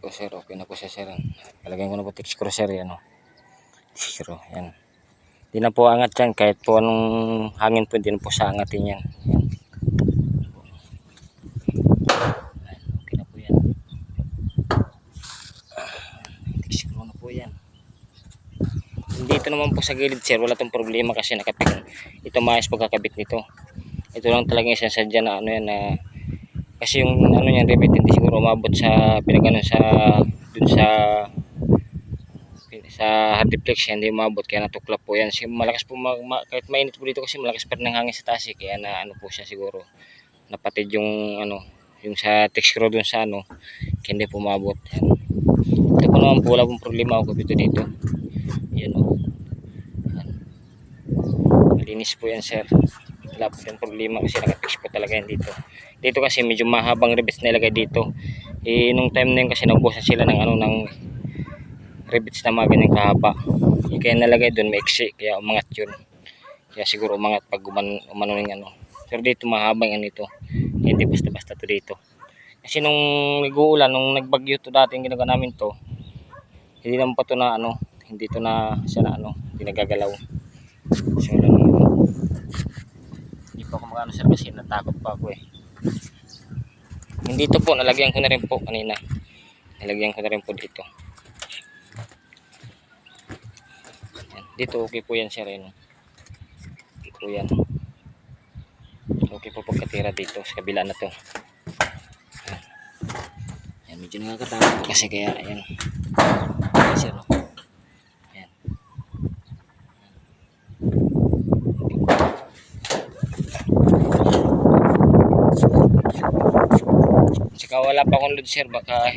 po sir, okay na po siya sir. Palagyan ko na po text screw sir yan o. Text screw, yan. Hindi na po angat yan kahit po anong hangin po, hindi na po sa angatin yan. Yan. Okay na po yan. Text screw na po yan. Dito naman po sa gilid sir, wala tong problema kasi nakapik. Ito maayos pagkakabit nito. Ito lang talaga yung sadya na ano yan na kasi yung ano yan rivet hindi siguro umabot sa pinagano sa dun sa hard deflection, hindi umabot kaya natuklap po yan. Malakas po kahit mainit po dito kasi malakas pa rin ng hangin sa taas kaya na ano po siya siguro napatid yung ano yung sa text screw dun sa ano kaya hindi po umabot yan. Ito po naman po wala pong problema ako dito yan o yan. Malinis po yan sir, wala po yung problema kasi nakapix po talaga yan dito kasi medyo mahabang rivets na ilagay dito nung time na yun kasi naubusan sila ng ano ng rivets na mga ganyang kahaba kaya nalagay doon maiksi kaya umangat yun kaya siguro umangat pag umano ng ano pero dito mahabang yan ito hindi basta basta to dito kasi nung nag-uulan nung nagbagyo to dati yung ginagawa namin to hindi naman pa to na ano hindi to na siya na ano hindi nagagalaw so lang hindi pa ako magano sir kasi natakot pa ako hindi to po nalagyan ko na rin po kanina nalagyan ko na rin po dito. Dito okay po yan sir okay po yan okay po pagkatira dito sa kabila na to yan, medyo nakakatakot po kasi kaya ayan sir ayan saka wala pa akong load sir baka